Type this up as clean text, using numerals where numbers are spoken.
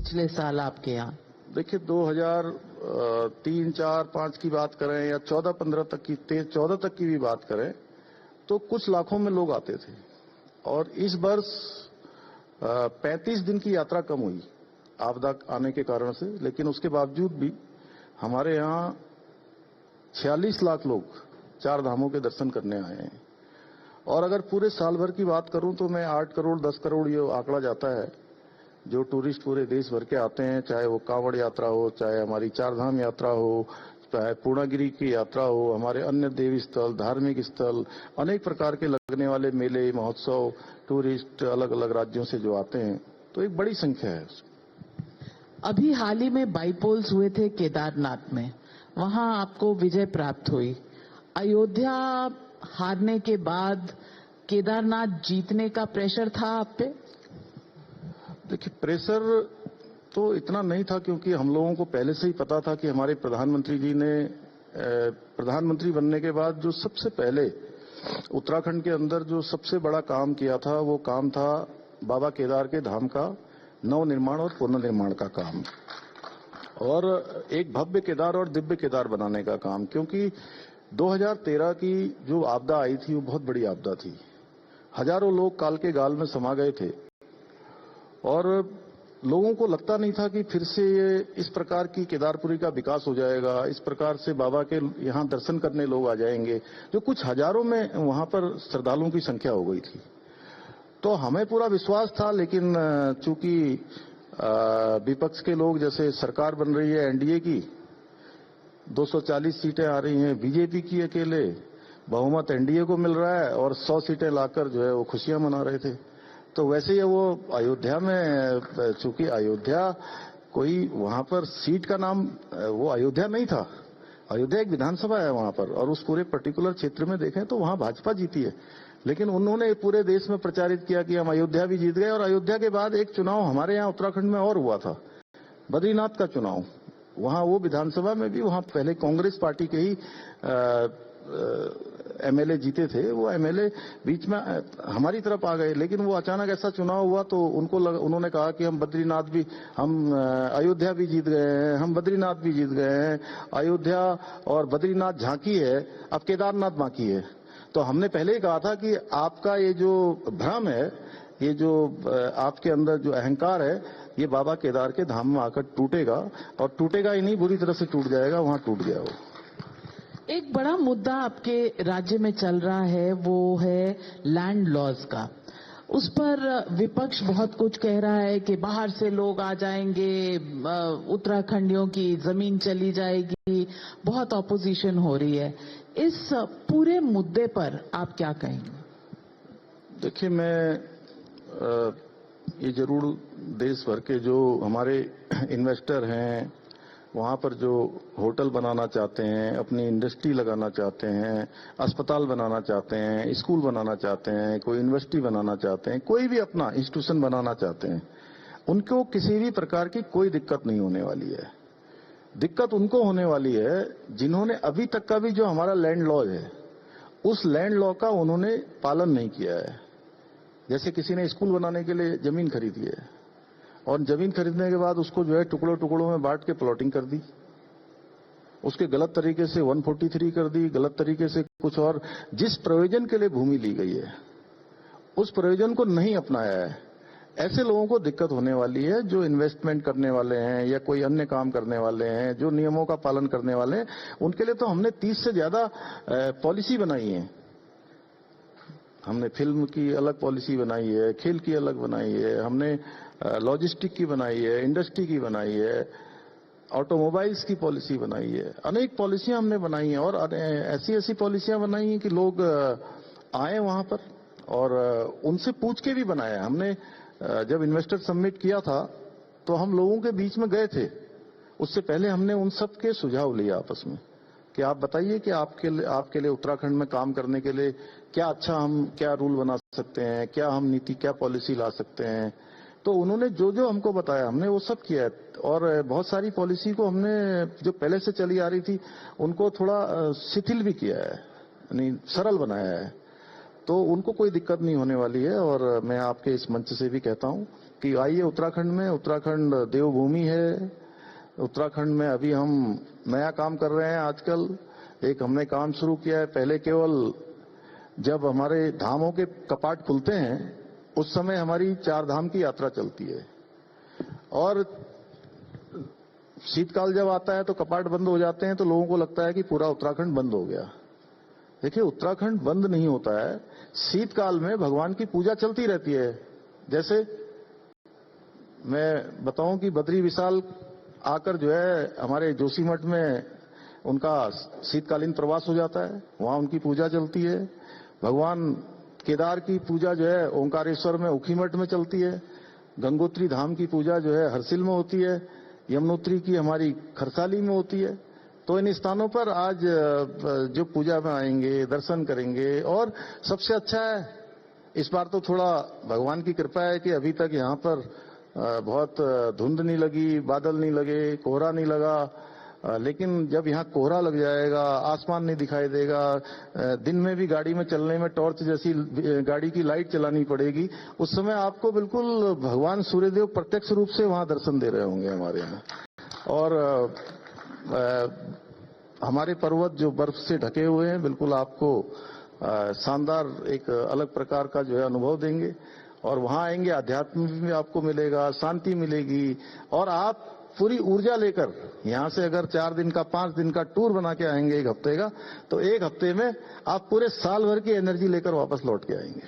पिछले साल आपके यहाँ? देखिए 2003, 4, 5 की बात करें या 14-15 तक की 14 तक की भी बात करें तो कुछ लाखों में लोग आते थे और इस वर्ष 35 दिन की यात्रा कम हुई आपदा आने के कारण से, लेकिन उसके बावजूद भी हमारे यहाँ 46 लाख लोग 4 धामों के दर्शन करने आए हैं। और अगर पूरे साल भर की बात करूं तो मैं 8 करोड़ 10 करोड़ ये आंकड़ा जाता है जो टूरिस्ट पूरे देश भर के आते हैं, चाहे वो कांवड़ यात्रा हो, चाहे हमारी 4 धाम यात्रा हो, चाहे पूर्णागिरी की यात्रा हो, हमारे अन्य देवी स्थल, धार्मिक स्थल, अनेक प्रकार के लगने वाले मेले, महोत्सव, टूरिस्ट अलग अलग राज्यों से जो आते हैं, तो एक बड़ी संख्या है। अभी हाल ही में बाईपोल्स हुए थे केदारनाथ में, वहां आपको विजय प्राप्त हुई। अयोध्या हारने के बाद केदारनाथ जीतने का प्रेशर था आप पे? देखिए प्रेशर तो इतना नहीं था क्योंकि हम लोगों को पहले से ही पता था कि हमारे प्रधानमंत्री जी ने प्रधानमंत्री बनने के बाद जो सबसे पहले उत्तराखंड के अंदर जो सबसे बड़ा काम किया था वो काम था बाबा केदार के धाम का नवनिर्माण और पुनर्निर्माण का काम और एक भव्य केदार और दिव्य केदार बनाने का काम। क्योंकि 2013 की जो आपदा आई थी वो बहुत बड़ी आपदा थी, हजारों लोग काल के गाल में समा गए थे और लोगों को लगता नहीं था कि फिर से ये इस प्रकार की केदारपुरी का विकास हो जाएगा, इस प्रकार से बाबा के यहाँ दर्शन करने लोग आ जाएंगे, जो कुछ हजारों में वहां पर श्रद्धालुओं की संख्या हो गई थी। तो हमें पूरा विश्वास था, लेकिन चूंकि विपक्ष के लोग, जैसे सरकार बन रही है एनडीए की, 240 सीटें आ रही हैं, बीजेपी की अकेले बहुमत एनडीए को मिल रहा है और 100 सीटें लाकर जो है वो खुशियां मना रहे थे। तो वैसे ही वो अयोध्या में, चूंकि अयोध्या कोई वहां पर सीट का नाम वो अयोध्या नहीं था, अयोध्या एक विधानसभा है वहां पर और उस पूरे पर्टिकुलर क्षेत्र में देखें तो वहां भाजपा जीती है। लेकिन उन्होंने पूरे देश में प्रचारित किया कि हम अयोध्या भी जीत गए। और अयोध्या के बाद एक चुनाव हमारे यहाँ उत्तराखंड में और हुआ था, बद्रीनाथ का चुनाव। वहां वो विधानसभा में भी वहां पहले कांग्रेस पार्टी के ही एमएलए जीते थे, वो एमएलए बीच में हमारी तरफ आ गए। लेकिन वो अचानक ऐसा चुनाव हुआ तो उन्होंने कहा कि हम बद्रीनाथ भी, हम अयोध्या भी जीत गए हैं, हम बद्रीनाथ भी जीत गए हैं, अयोध्या और बद्रीनाथ झांकी है, अब केदारनाथ बाकी है। तो हमने पहले ही कहा था कि आपका ये जो भ्रम है, ये जो आपके अंदर जो अहंकार है, ये बाबा केदार के धाम में आकर टूटेगा और टूटेगा ही नहीं, बुरी तरह से टूट जाएगा। वहां टूट गया वो। एक बड़ा मुद्दा आपके राज्य में चल रहा है, वो है लैंड लॉज का। उस पर विपक्ष बहुत कुछ कह रहा है कि बाहर से लोग आ जाएंगे, उत्तराखंडियों की जमीन चली जाएगी, बहुत ऑपोजिशन हो रही है। इस पूरे मुद्दे पर आप क्या कहेंगे? देखिए, मैं ये जरूर देश भर के जो हमारे इन्वेस्टर हैं, वहां पर जो होटल बनाना चाहते हैं, अपनी इंडस्ट्री लगाना चाहते हैं, अस्पताल बनाना चाहते हैं, स्कूल बनाना चाहते हैं, कोई यूनिवर्सिटी बनाना चाहते हैं, कोई भी अपना इंस्टीट्यूशन बनाना चाहते हैं, उनको किसी भी प्रकार की कोई दिक्कत नहीं होने वाली है। दिक्कत उनको होने वाली है जिन्होंने अभी तक का भी जो हमारा लैंड लॉ है, उस लैंड लॉ का उन्होंने पालन नहीं किया है। जैसे किसी ने स्कूल बनाने के लिए जमीन खरीदी है और जमीन खरीदने के बाद उसको जो है टुकड़ों टुकड़ों में बांट के प्लॉटिंग कर दी, उसके गलत तरीके से 143 कर दी, गलत तरीके से कुछ और, जिस प्रयोजन के लिए भूमि ली गई है उस प्रयोजन को नहीं अपनाया है। ऐसे लोगों को दिक्कत होने वाली है जो इन्वेस्टमेंट करने वाले हैं या कोई अन्य काम करने वाले हैं, जो नियमों का पालन करने वाले हैं। उनके लिए तो हमने 30 से ज्यादा पॉलिसी बनाई है। हमने फिल्म की अलग पॉलिसी बनाई है, खेल की अलग बनाई है, हमने लॉजिस्टिक की बनाई है, इंडस्ट्री की बनाई है, ऑटोमोबाइल्स की पॉलिसी बनाई है, अनेक पॉलिसियां हमने बनाई हैं। और ऐसी ऐसी पॉलिसियां बनाई हैं कि लोग आए वहां पर और उनसे पूछ के भी बनाया। हमने जब इन्वेस्टर समिट किया था तो हम लोगों के बीच में गए थे, उससे पहले हमने उन सब के सुझाव लिए आपस में कि आप बताइए कि आपके लिए उत्तराखंड में काम करने के लिए क्या अच्छा, हम क्या रूल बना सकते हैं, क्या हम नीति, क्या पॉलिसी ला सकते हैं। तो उन्होंने जो जो हमको बताया हमने वो सब किया है। और बहुत सारी पॉलिसी को हमने जो पहले से चली आ रही थी उनको थोड़ा शिथिल भी किया है, यानी सरल बनाया है। तो उनको कोई दिक्कत नहीं होने वाली है। और मैं आपके इस मंच से भी कहता हूं कि आइए उत्तराखंड में, उत्तराखंड देवभूमि है। उत्तराखंड में अभी हम नया काम कर रहे हैं। आजकल एक हमने काम शुरू किया है। पहले केवल जब हमारे धामों के कपाट खुलते हैं उस समय हमारी 4 धाम की यात्रा चलती है, और शीतकाल जब आता है तो कपाट बंद हो जाते हैं, तो लोगों को लगता है कि पूरा उत्तराखंड बंद हो गया। देखिए, उत्तराखंड बंद नहीं होता है। शीतकाल में भगवान की पूजा चलती रहती है। जैसे मैं बताऊं कि बद्री विशाल आकर जो है हमारे जोशीमठ में उनका शीतकालीन प्रवास हो जाता है, वहां उनकी पूजा चलती है। भगवान केदार की पूजा जो है ओंकारेश्वर में उखीमठ में चलती है। गंगोत्री धाम की पूजा जो है हरसिल में होती है। यमुनोत्री की हमारी खरसाली में होती है। तो इन स्थानों पर आज जो पूजा में आएंगे, दर्शन करेंगे। और सबसे अच्छा है, इस बार तो थोड़ा भगवान की कृपा है कि अभी तक यहाँ पर बहुत धुंध नहीं लगी, बादल नहीं लगे, कोहरा नहीं लगा। लेकिन जब यहाँ कोहरा लग जाएगा, आसमान नहीं दिखाई देगा, दिन में भी गाड़ी में चलने में टॉर्च जैसी गाड़ी की लाइट चलानी पड़ेगी, उस समय आपको बिल्कुल भगवान सूर्यदेव प्रत्यक्ष रूप से वहां दर्शन दे रहे होंगे हमारे यहाँ। और हमारे पर्वत जो बर्फ से ढके हुए हैं, बिल्कुल आपको शानदार एक अलग प्रकार का जो है अनुभव देंगे। और वहां आएंगे, अध्यात्म भी आपको मिलेगा, शांति मिलेगी। और आप पूरी ऊर्जा लेकर यहां से अगर 4 दिन का 5 दिन का टूर बना के आएंगे 1 हफ्ते का, तो 1 हफ्ते में आप पूरे साल भर की एनर्जी लेकर वापस लौट के आएंगे।